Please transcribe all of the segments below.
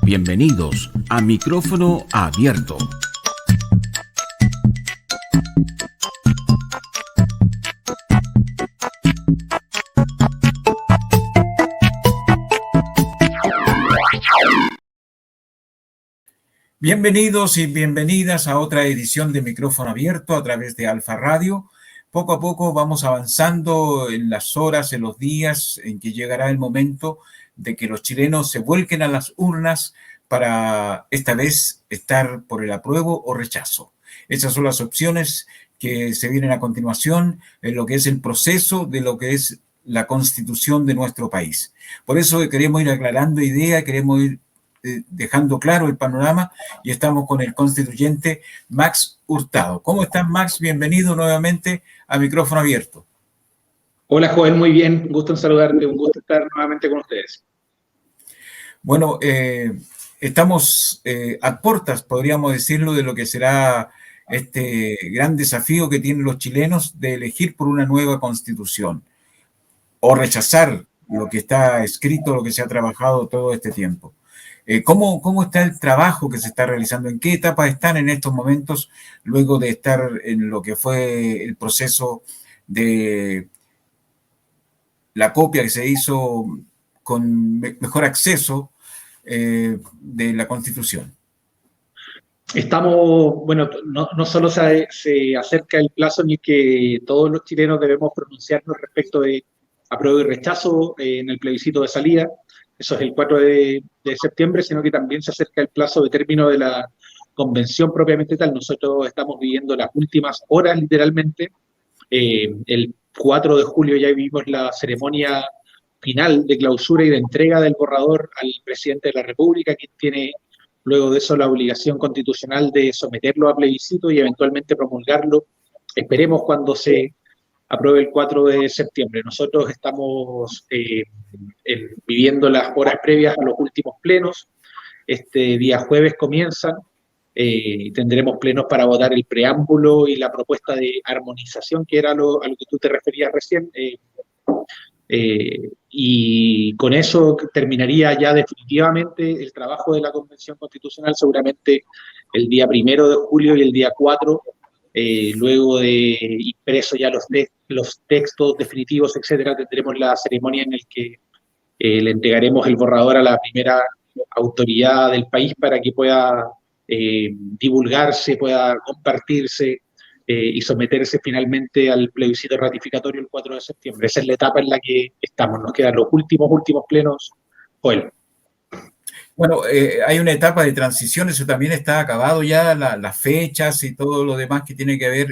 Bienvenidos a Micrófono Abierto. Bienvenidos y bienvenidas a otra edición de Micrófono Abierto a través de Alfa Radio. Poco a poco vamos avanzando en las horas, en los días en que llegará el momento de que los chilenos se vuelquen a las urnas para esta vez estar por el apruebo o rechazo. Esas son las opciones que se vienen a continuación en lo que es el proceso de lo que es la constitución de nuestro país. Por eso queremos ir aclarando ideas, queremos ir dejando claro el panorama y estamos con el constituyente Max Hurtado. ¿Cómo estás, Max? Bienvenido nuevamente a Micrófono Abierto. Hola, Joel, muy bien. Un gusto en saludarte, un gusto estar nuevamente con ustedes. Bueno, estamos a puertas, podríamos decirlo, de lo que será este gran desafío que tienen los chilenos de elegir por una nueva constitución o rechazar lo que está escrito, lo que se ha trabajado todo este tiempo. ¿Cómo está el trabajo que se está realizando? ¿En qué etapa están en estos momentos luego de estar en lo que fue el proceso de la copia que se hizo con mejor acceso de la Constitución? Estamos, bueno, no solo se acerca el plazo en el que todos los chilenos debemos pronunciarnos respecto de apruebo y rechazo en el plebiscito de salida, eso es el 4 de septiembre, sino que también se acerca el plazo de término de la convención propiamente tal. Nosotros estamos viviendo las últimas horas, literalmente. El 4 de julio ya vivimos la ceremonia final de clausura y de entrega del borrador al presidente de la República, quien tiene luego de eso la obligación constitucional de someterlo a plebiscito y eventualmente promulgarlo. Esperemos cuando se apruebe el 4 de septiembre. Nosotros estamos viviendo las horas previas a los últimos plenos. Este día jueves comienzan. Tendremos plenos para votar el preámbulo y la propuesta de armonización, que era a lo que tú te referías recién. Y con eso terminaría ya definitivamente el trabajo de la Convención Constitucional, seguramente el día 1 de julio y el día 4, luego de impreso ya los textos definitivos, etcétera, tendremos la ceremonia en la que le entregaremos el borrador a la primera autoridad del país para que pueda divulgarse, pueda compartirse y someterse finalmente al plebiscito ratificatorio el 4 de septiembre. Esa es la etapa en la que estamos. Nos quedan los últimos plenos. Joel. Bueno, hay una etapa de transición, eso también está acabado ya, las fechas y todo lo demás que tiene que ver,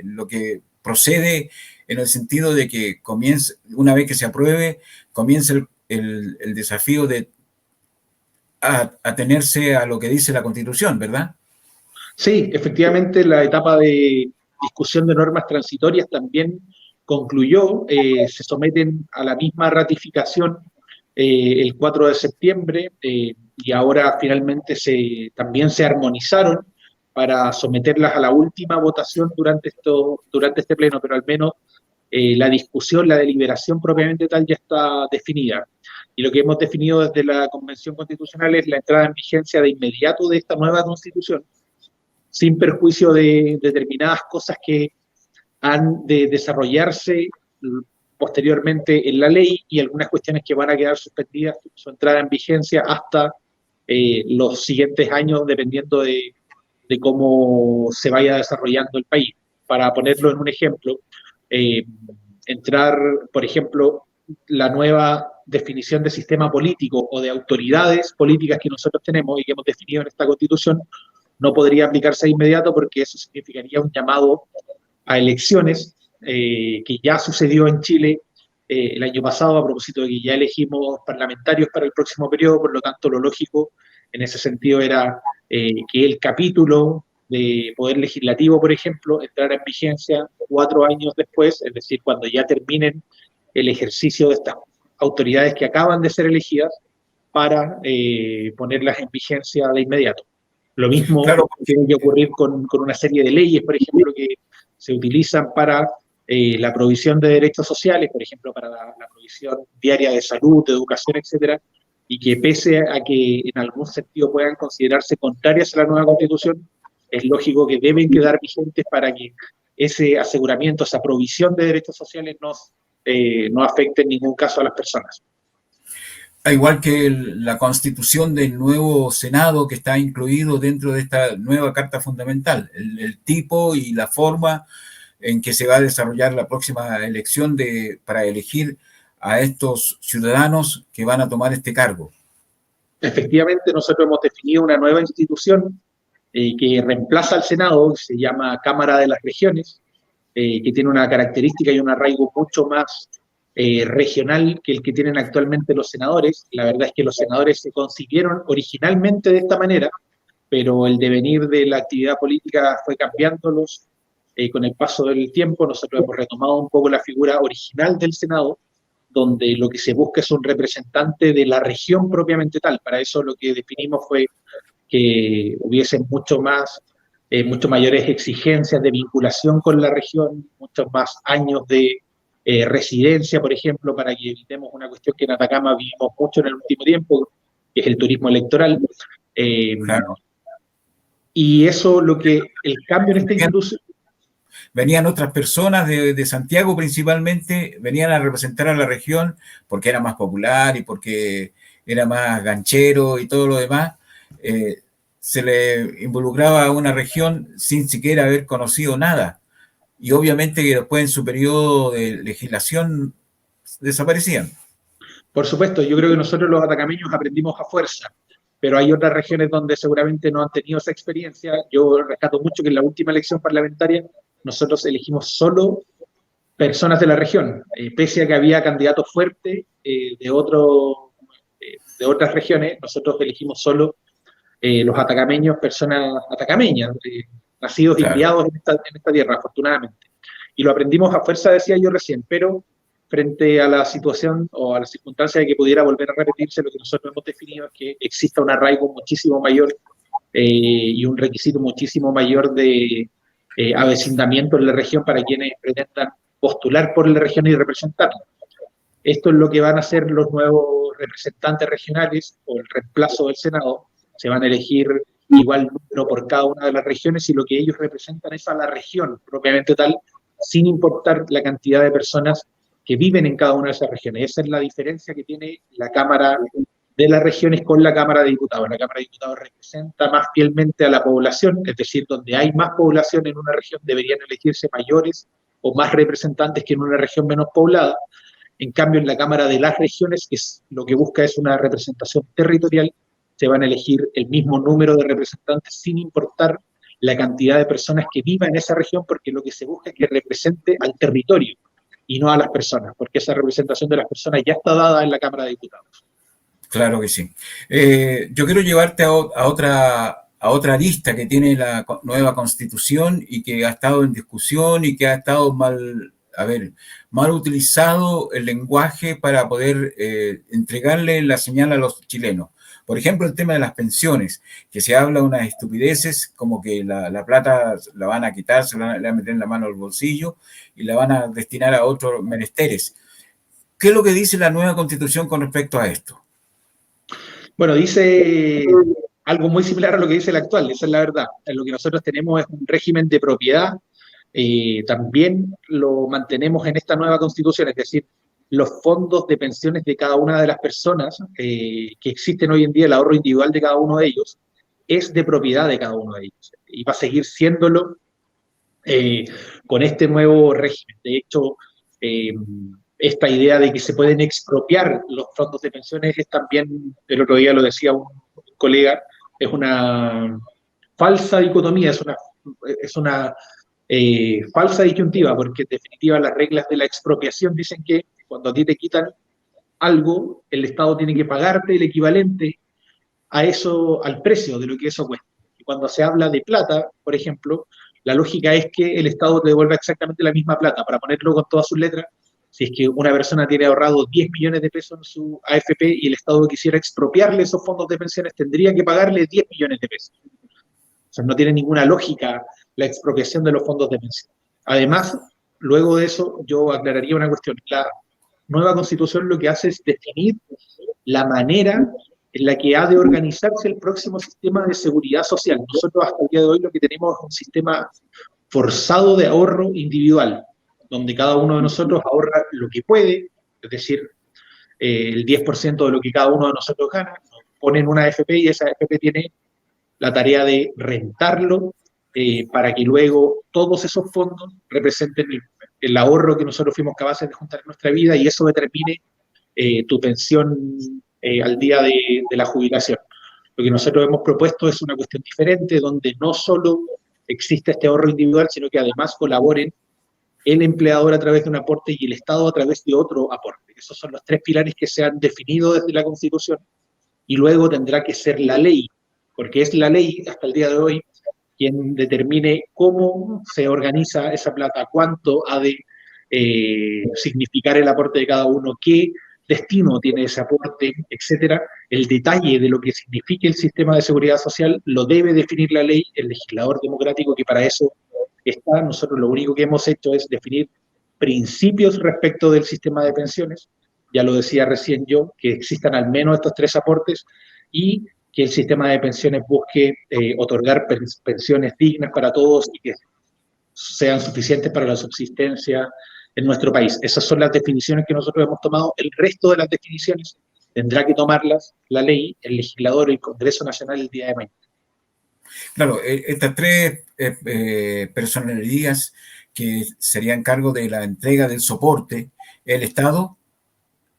lo que procede en el sentido de que comience, una vez que se apruebe, comience el desafío de atenerse a lo que dice la Constitución, ¿verdad? Sí, efectivamente la etapa de discusión de normas transitorias también concluyó, se someten a la misma ratificación el 4 de septiembre y ahora finalmente también se armonizaron para someterlas a la última votación durante este pleno, pero al menos la discusión, la deliberación propiamente tal ya está definida. Y lo que hemos definido desde la Convención Constitucional es la entrada en vigencia de inmediato de esta nueva Constitución, sin perjuicio de determinadas cosas que han de desarrollarse posteriormente en la ley y algunas cuestiones que van a quedar suspendidas su entrada en vigencia hasta los siguientes años, dependiendo de cómo se vaya desarrollando el país. Para ponerlo en un ejemplo, entrar, por ejemplo, la nueva definición de sistema político o de autoridades políticas que nosotros tenemos y que hemos definido en esta Constitución, no podría aplicarse de inmediato porque eso significaría un llamado a elecciones que ya sucedió en Chile el año pasado a propósito de que ya elegimos parlamentarios para el próximo periodo, por lo tanto lo lógico en ese sentido era que el capítulo de Poder Legislativo, por ejemplo, entrara en vigencia 4 años después, es decir, cuando ya terminen el ejercicio de estas autoridades que acaban de ser elegidas para ponerlas en vigencia de inmediato. Lo mismo claro, tiene que ocurrir con una serie de leyes, por ejemplo, que se utilizan para la provisión de derechos sociales, por ejemplo, para la provisión diaria de salud, de educación, etcétera, y que pese a que en algún sentido puedan considerarse contrarias a la nueva Constitución, es lógico que deben quedar vigentes para que ese aseguramiento, esa provisión de derechos sociales no afecte en ningún caso a las personas. Al igual que la constitución del nuevo Senado que está incluido dentro de esta nueva Carta Fundamental, el tipo y la forma en que se va a desarrollar la próxima elección para elegir a estos ciudadanos que van a tomar este cargo. Efectivamente, nosotros hemos definido una nueva institución que reemplaza al Senado, que se llama Cámara de las Regiones, que tiene una característica y un arraigo mucho más regional que el que tienen actualmente los senadores. La verdad es que los senadores se concibieron originalmente de esta manera, pero el devenir de la actividad política fue cambiándolos con el paso del tiempo. Nosotros hemos retomado un poco la figura original del Senado, donde lo que se busca es un representante de la región propiamente tal. Para eso lo que definimos fue que hubiesen mucho mayores exigencias de vinculación con la región, muchos más años de residencia, por ejemplo, para que evitemos una cuestión que en Atacama vivimos mucho en el último tiempo, que es el turismo electoral. Claro. Y eso, el cambio en esta institución... Venían otras personas de Santiago principalmente, venían a representar a la región porque era más popular y porque era más ganchero y todo lo demás. Se le involucraba a una región sin siquiera haber conocido nada. Y obviamente que después en su periodo de legislación desaparecían. Por supuesto, yo creo que nosotros los atacameños aprendimos a fuerza, pero hay otras regiones donde seguramente no han tenido esa experiencia. Yo rescato mucho que en la última elección parlamentaria nosotros elegimos solo personas de la región, pese a que había candidatos fuertes de otras regiones, nosotros elegimos solo los atacameños, personas atacameñas, nacidos y criados en esta tierra, afortunadamente. Y lo aprendimos a fuerza, decía yo recién, pero frente a la situación o a la circunstancia de que pudiera volver a repetirse, lo que nosotros hemos definido es que exista un arraigo muchísimo mayor y un requisito muchísimo mayor de avecindamiento en la región para quienes pretendan postular por la región y representarla. Esto es lo que van a hacer los nuevos representantes regionales o el reemplazo del Senado. Se van a elegir igual número por cada una de las regiones y lo que ellos representan es a la región propiamente tal, sin importar la cantidad de personas que viven en cada una de esas regiones. Esa es la diferencia que tiene la Cámara de las Regiones con la Cámara de Diputados. La Cámara de Diputados representa más fielmente a la población, es decir, donde hay más población en una región deberían elegirse mayores o más representantes que en una región menos poblada. En cambio, en la Cámara de las Regiones, que es lo que busca es una representación territorial, se van a elegir el mismo número de representantes sin importar la cantidad de personas que vivan en esa región, porque lo que se busca es que represente al territorio y no a las personas, porque esa representación de las personas ya está dada en la Cámara de Diputados. Claro que sí. Yo quiero llevarte a otra lista que tiene la nueva Constitución y que ha estado en discusión y que ha estado mal utilizado el lenguaje para poder entregarle la señal a los chilenos. Por ejemplo, el tema de las pensiones, que se habla unas estupideces como que la plata la van a quitar, le van a meter en la mano al bolsillo y la van a destinar a otros menesteres. ¿Qué es lo que dice la nueva Constitución con respecto a esto? Bueno, dice algo muy similar a lo que dice la actual, esa es la verdad. Lo que nosotros tenemos es un régimen de propiedad, también lo mantenemos en esta nueva Constitución, es decir, los fondos de pensiones de cada una de las personas que existen hoy en día, el ahorro individual de cada uno de ellos, es de propiedad de cada uno de ellos y va a seguir siéndolo con este nuevo régimen. De hecho, esta idea de que se pueden expropiar los fondos de pensiones es también, el otro día lo decía un colega, es una falsa dicotomía, es una falsa disyuntiva, porque en definitiva las reglas de la expropiación dicen que cuando a ti te quitan algo, el Estado tiene que pagarte el equivalente a eso, al precio de lo que eso cuesta. Y cuando se habla de plata, por ejemplo, la lógica es que el Estado te devuelva exactamente la misma plata. Para ponerlo con todas sus letras, si es que una persona tiene ahorrado 10 millones de pesos en su AFP y el Estado quisiera expropiarle esos fondos de pensiones, tendría que pagarle 10 millones de pesos. O sea, no tiene ninguna lógica la expropiación de los fondos de pensión. Además, luego de eso, yo aclararía una cuestión. nueva constitución lo que hace es definir la manera en la que ha de organizarse el próximo sistema de seguridad social. Nosotros hasta el día de hoy lo que tenemos es un sistema forzado de ahorro individual, donde cada uno de nosotros ahorra lo que puede, es decir, el 10% de lo que cada uno de nosotros gana, ponen una AFP y esa AFP tiene la tarea de rentarlo para que luego todos esos fondos representen el ahorro que nosotros fuimos capaces de juntar en nuestra vida y eso determine tu pensión al día de la jubilación. Lo que nosotros hemos propuesto es una cuestión diferente, donde no solo existe este ahorro individual, sino que además colaboren el empleador a través de un aporte y el Estado a través de otro aporte. Esos son los tres pilares que se han definido desde la Constitución y luego tendrá que ser la ley, porque es la ley hasta el día de hoy quien determine cómo se organiza esa plata, cuánto ha de significar el aporte de cada uno, qué destino tiene ese aporte, etcétera. El detalle de lo que significa el sistema de seguridad social lo debe definir la ley, el legislador democrático que para eso está. Nosotros lo único que hemos hecho es definir principios respecto del sistema de pensiones. Ya lo decía recién yo, que existan al menos estos tres aportes y que el sistema de pensiones busque otorgar pensiones dignas para todos y que sean suficientes para la subsistencia en nuestro país. Esas son las definiciones que nosotros hemos tomado. El resto de las definiciones tendrá que tomarlas la ley, el legislador, el Congreso Nacional el día de mañana. Claro, estas tres personalidades que serían cargo de la entrega del soporte, el Estado,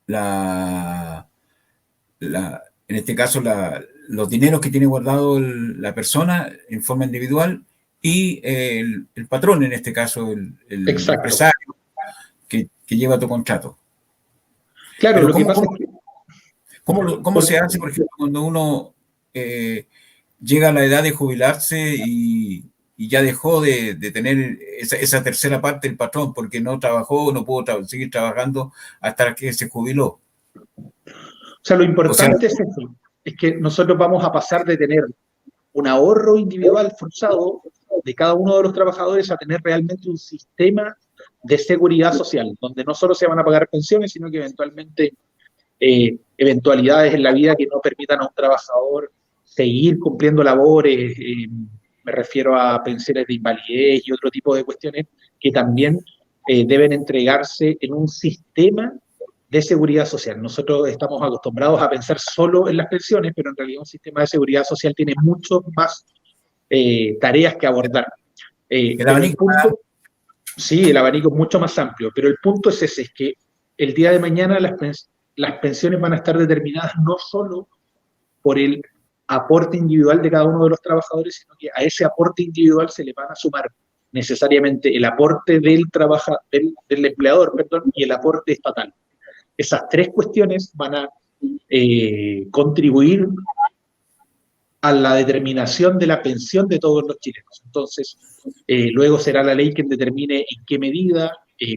en este caso los dineros que tiene guardado la persona en forma individual y el patrón, en este caso el empresario que lleva tu contrato. Claro, pero lo que pasa es que... ¿Cómo se hace, por ejemplo, cuando uno llega a la edad de jubilarse y ya dejó de tener esa tercera parte del patrón porque no trabajó, no pudo seguir trabajando hasta que se jubiló? O sea, lo importante es eso, es que nosotros vamos a pasar de tener un ahorro individual forzado de cada uno de los trabajadores a tener realmente un sistema de seguridad social, donde no solo se van a pagar pensiones, sino que eventualmente eventualidades en la vida que no permitan a un trabajador seguir cumpliendo labores, me refiero a pensiones de invalidez y otro tipo de cuestiones que también deben entregarse en un sistema de seguridad social. Nosotros estamos acostumbrados a pensar solo en las pensiones, pero en realidad un sistema de seguridad social tiene mucho más tareas que abordar. El abanico, sí, el abanico es mucho más amplio, pero el punto es ese, es que el día de mañana las pensiones van a estar determinadas no solo por el aporte individual de cada uno de los trabajadores, sino que a ese aporte individual se le van a sumar necesariamente el aporte del empleador, y el aporte estatal. Esas tres cuestiones van a contribuir a la determinación de la pensión de todos los chilenos. Entonces, luego será la ley quien determine en qué medida,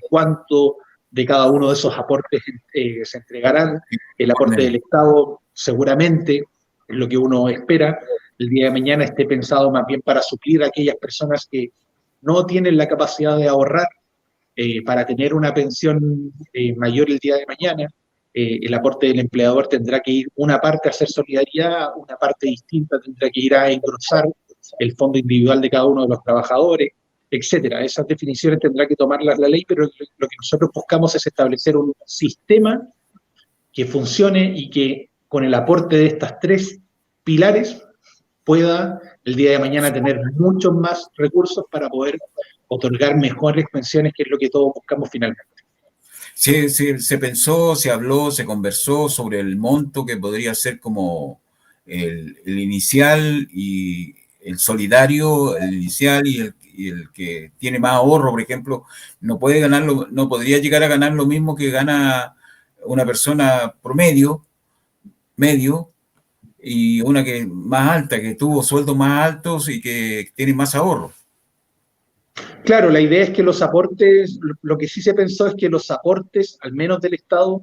cuánto de cada uno de esos aportes se entregarán. El aporte del Estado seguramente, es lo que uno espera, el día de mañana esté pensado más bien para suplir a aquellas personas que no tienen la capacidad de ahorrar para tener una pensión mayor el día de mañana. El aporte del empleador tendrá que ir una parte a hacer solidaridad, una parte distinta tendrá que ir a engrosar el fondo individual de cada uno de los trabajadores, etcétera. Esas definiciones tendrá que tomarlas la ley, pero lo que nosotros buscamos es establecer un sistema que funcione y que con el aporte de estas tres pilares pueda el día de mañana tener muchos más recursos para poder otorgar mejores pensiones, que es lo que todos buscamos finalmente. Sí, se pensó, se habló, se conversó sobre el monto que podría ser como el inicial y el solidario, el inicial y el que tiene más ahorro, por ejemplo, no podría llegar a ganar lo mismo que gana una persona promedio, medio, y una que más alta, que tuvo sueldos más altos y que tiene más ahorro. Claro, la idea es que los aportes, lo que sí se pensó es que los aportes, al menos del Estado,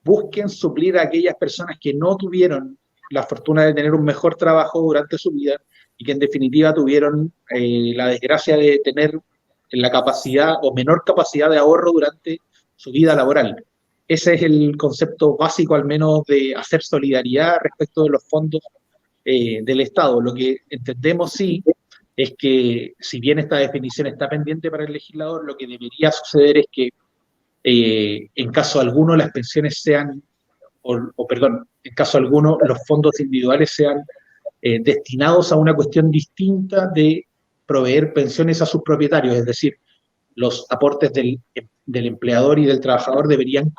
busquen suplir a aquellas personas que no tuvieron la fortuna de tener un mejor trabajo durante su vida y que en definitiva tuvieron la desgracia de tener la capacidad o menor capacidad de ahorro durante su vida laboral. ese es el concepto básico, al menos, de hacer solidaridad respecto de los fondos del Estado. Lo que entendemos, sí, es que si bien esta definición está pendiente para el legislador, lo que debería suceder es que en caso alguno las pensiones sean, perdón, en caso alguno los fondos individuales sean destinados a una cuestión distinta de proveer pensiones a sus propietarios, es decir, los aportes del empleador y del trabajador deberían,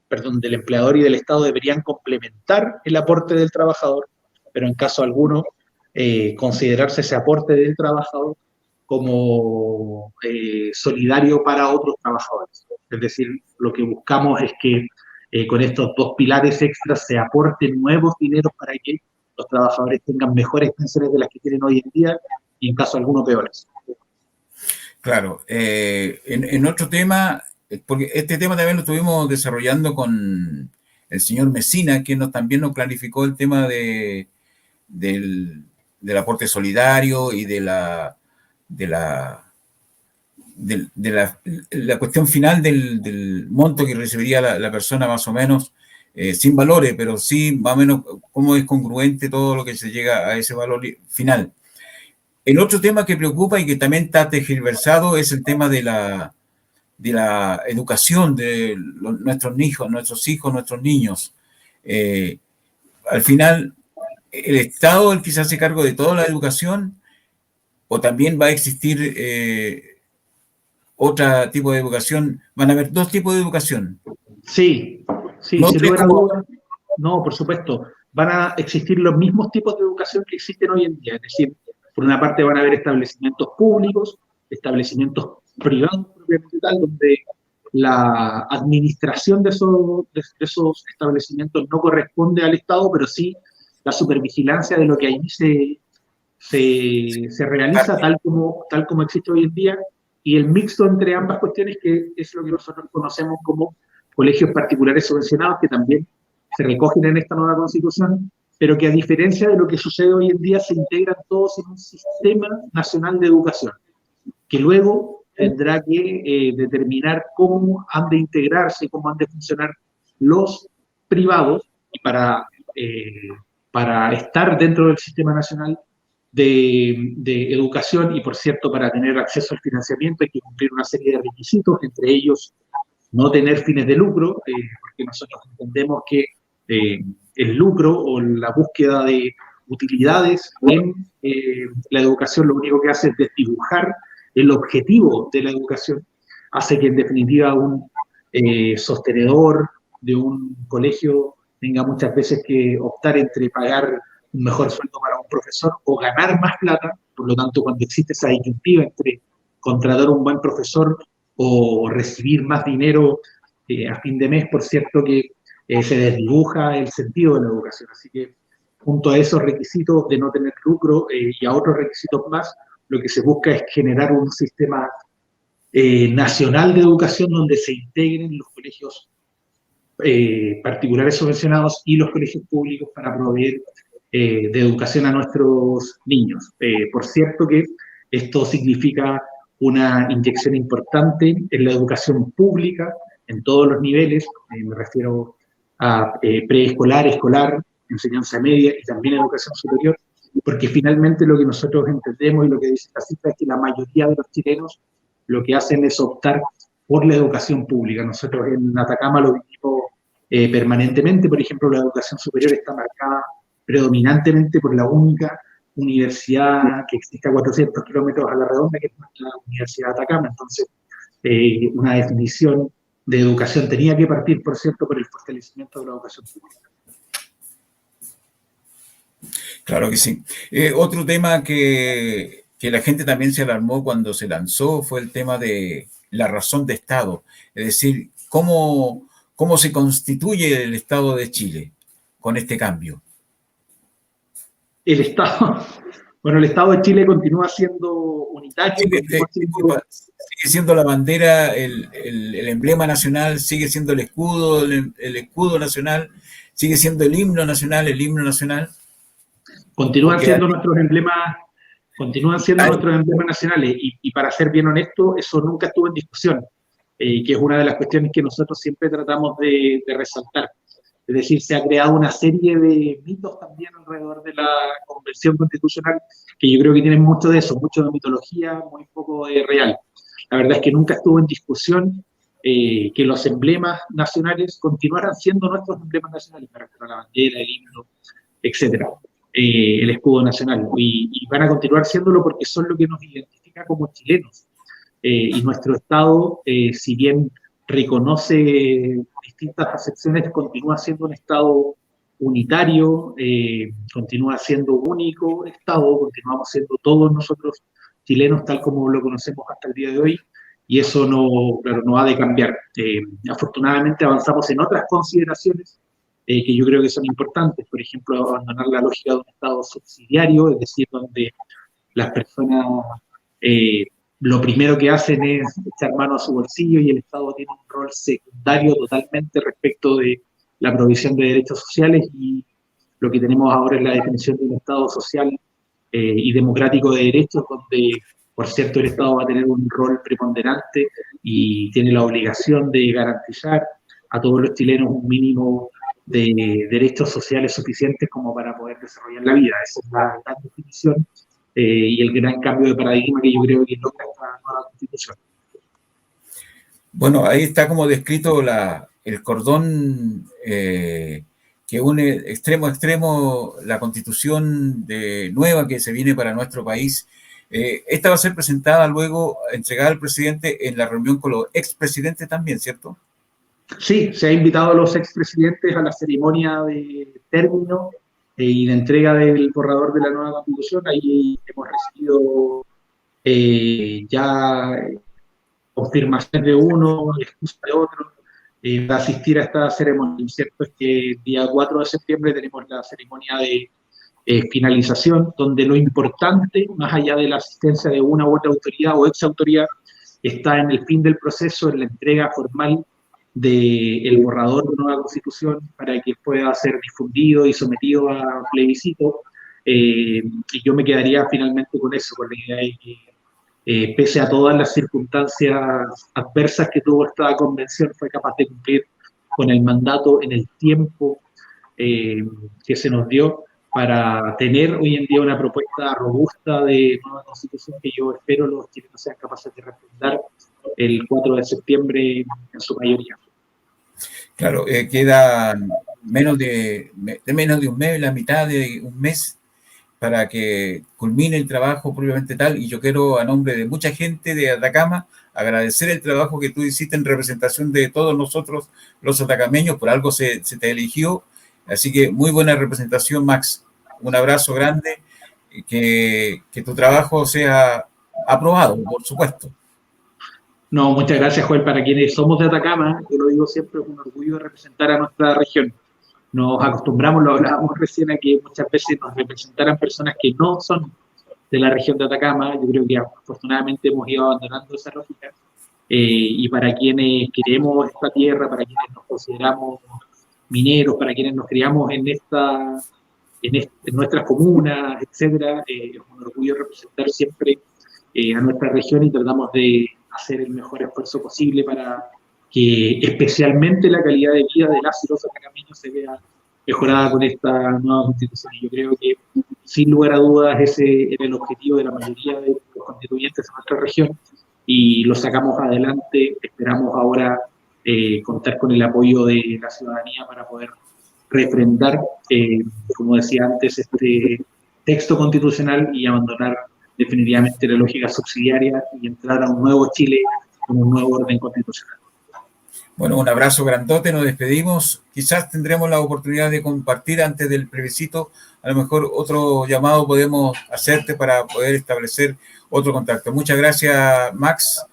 perdón, del empleador y del Estado deberían complementar el aporte del trabajador, pero en caso alguno considerarse ese aporte del trabajador como solidario para otros trabajadores. Es decir, lo que buscamos es que con estos dos pilares extras se aporten nuevos dineros para que los trabajadores tengan mejores pensiones de las que tienen hoy en día y en caso alguno peores. Claro, en otro tema, porque este tema también lo estuvimos desarrollando con el señor Mesina, que también nos clarificó el tema del aporte solidario y la cuestión final del monto que recibiría la persona más o menos, sin valores, pero sí más o menos cómo es congruente todo lo que se llega a ese valor final. El otro tema que preocupa y que también está tergiversado es el tema de la educación de nuestros hijos, nuestros niños. Al final, ¿el Estado es el que se hace cargo de toda la educación o también va a existir otro tipo de educación? Van a haber dos tipos de educación. Sí, sí, no sin lugar a dudas. No, por supuesto. Van a existir los mismos tipos de educación que existen hoy en día. Es decir, por una parte van a haber establecimientos públicos, establecimientos privados, propiamente tal, donde la administración de esos establecimientos no corresponde al Estado, pero sí la supervigilancia de lo que allí se realiza tal como existe hoy en día, y el mixto entre ambas cuestiones, que es lo que nosotros conocemos como colegios particulares subvencionados, que también se recogen en esta nueva Constitución, pero que a diferencia de lo que sucede hoy en día, se integran todos en un sistema nacional de educación, que luego tendrá que determinar cómo han de integrarse, cómo han de funcionar los privados, y para estar dentro del sistema nacional de educación, y por cierto, para tener acceso al financiamiento hay que cumplir una serie de requisitos, entre ellos no tener fines de lucro, porque nosotros entendemos que el lucro o la búsqueda de utilidades en la educación lo único que hace es desdibujar el objetivo de la educación, hace que en definitiva un sostenedor de un colegio tenga muchas veces que optar entre pagar un mejor sueldo para un profesor o ganar más plata. Por lo tanto, cuando existe esa disyuntiva entre contratar un buen profesor o recibir más dinero a fin de mes, por cierto que se desdibuja el sentido de la educación. Así que, junto a esos requisitos de no tener lucro y a otros requisitos más, lo que se busca es generar un sistema nacional de educación donde se integren los colegios particulares subvencionados y los colegios públicos para proveer de educación a nuestros niños. Por cierto que esto significa una inyección importante en la educación pública, en todos los niveles, me refiero a preescolar, escolar, enseñanza media y también educación superior, porque finalmente lo que nosotros entendemos y lo que dice la cifra es que la mayoría de los chilenos lo que hacen es optar por la educación pública. Nosotros en Atacama lo vivimos permanentemente. Por ejemplo, la educación superior está marcada predominantemente por la única universidad que existe a 400 kilómetros a la redonda, que es nuestra Universidad de Atacama. Entonces, una definición de educación tenía que partir, por cierto, por el fortalecimiento de la educación pública. Claro que sí. Otro tema que la gente también se alarmó cuando se lanzó fue el tema de la razón de Estado, es decir, cómo se constituye el Estado de Chile con este cambio. El Estado de Chile continúa siendo unitario. Sigue siendo la bandera, el emblema nacional, sigue siendo el escudo nacional, sigue siendo el himno nacional, Continúan siendo nuestros emblemas nacionales, y para ser bien honesto, eso nunca estuvo en discusión. que es una de las cuestiones que nosotros siempre tratamos de resaltar. Es decir, se ha creado una serie de mitos también alrededor de la Convención Constitucional, que yo creo que tienen mucho de eso, mucho de mitología, muy poco de real. La verdad es que nunca estuvo en discusión que los emblemas nacionales continuaran siendo nuestros emblemas nacionales, me refiero a la bandera, el himno, etcétera, el escudo nacional, y van a continuar siéndolo porque son lo que nos identifica como chilenos. Y nuestro Estado, si bien reconoce distintas acepciones, continúa siendo un Estado unitario, continúa siendo único Estado, continuamos siendo todos nosotros chilenos tal como lo conocemos hasta el día de hoy, y eso no, claro, no ha de cambiar. Afortunadamente avanzamos en otras consideraciones que yo creo que son importantes, por ejemplo, abandonar la lógica de un Estado subsidiario, es decir, donde las personas lo primero que hacen es echar mano a su bolsillo y el Estado tiene un rol secundario totalmente respecto de la provisión de derechos sociales, y lo que tenemos ahora es la definición de un Estado social y democrático de derechos, donde, por cierto, el Estado va a tener un rol preponderante y tiene la obligación de garantizar a todos los chilenos un mínimo de derechos sociales suficientes como para poder desarrollar la vida. Esa es la gran definición y el gran cambio de paradigma que yo creo que logra esta nueva Constitución. Bueno, ahí está como descrito el cordón que une extremo a extremo la Constitución nueva que se viene para nuestro país. Esta va a ser presentada luego, entregada al presidente en la reunión con los expresidentes también, ¿cierto? Sí, se ha invitado a los expresidentes a la ceremonia de término y de entrega del borrador de la nueva Constitución. Ahí hemos recibido ya confirmación de uno, excusa de otro, para asistir a esta ceremonia. Lo cierto es que el día 4 de septiembre tenemos la ceremonia de finalización, donde lo importante, más allá de la asistencia de una u otra autoridad o exautoridad, está en el fin del proceso, en la entrega formal del borrador de nueva Constitución para que pueda ser difundido y sometido a plebiscito. Y yo me quedaría finalmente con eso, con la idea de que pese a todas las circunstancias adversas que tuvo esta convención, fue capaz de cumplir con el mandato en el tiempo que se nos dio para tener hoy en día una propuesta robusta de nueva Constitución que yo espero los chilenos sean capaces de refrendar el 4 de septiembre en su mayoría. Claro, queda menos de un mes, la mitad de un mes para que culmine el trabajo propiamente tal, y yo quiero, a nombre de mucha gente de Atacama, agradecer el trabajo que tú hiciste en representación de todos nosotros, los atacameños. Por algo se te eligió, así que muy buena representación, Max. Un abrazo grande, que tu trabajo sea aprobado, por supuesto. No, muchas gracias, Joel. Para quienes somos de Atacama, yo lo digo siempre, es un orgullo representar a nuestra región. Nos acostumbramos, lo hablábamos recién, a que muchas veces nos representaran personas que no son de la región de Atacama. Yo creo que afortunadamente hemos ido abandonando esa lógica. Y para quienes queremos esta tierra, para quienes nos consideramos mineros, para quienes nos criamos en nuestras comunas, etcétera, es un orgullo representar siempre a nuestra región, y tratamos de hacer el mejor esfuerzo posible para que especialmente la calidad de vida de las y los atacameños se vea mejorada con esta nueva Constitución. Y yo creo que, sin lugar a dudas, ese era el objetivo de la mayoría de los constituyentes de nuestra región, y lo sacamos adelante. Esperamos ahora contar con el apoyo de la ciudadanía para poder refrendar, como decía antes, este texto constitucional y abandonar definitivamente la lógica subsidiaria y entrar a un nuevo Chile con un nuevo orden constitucional. Bueno, un abrazo grandote, nos despedimos. Quizás tendremos la oportunidad de compartir antes del plebiscito. A lo mejor otro llamado podemos hacerte para poder establecer otro contacto. Muchas gracias, Max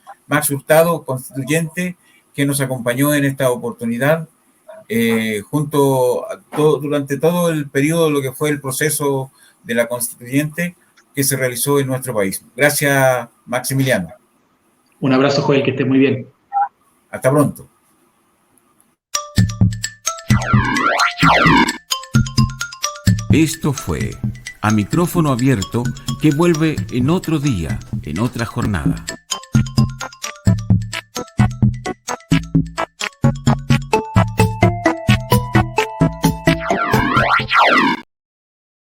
Hurtado, constituyente, que nos acompañó en esta oportunidad, durante todo el periodo, lo que fue el proceso de la constituyente que se realizó en nuestro país. Gracias, Maximiliano. Un abrazo, Joel, que esté muy bien. Hasta pronto. Esto fue A Micrófono Abierto, que vuelve en otro día, en otra jornada.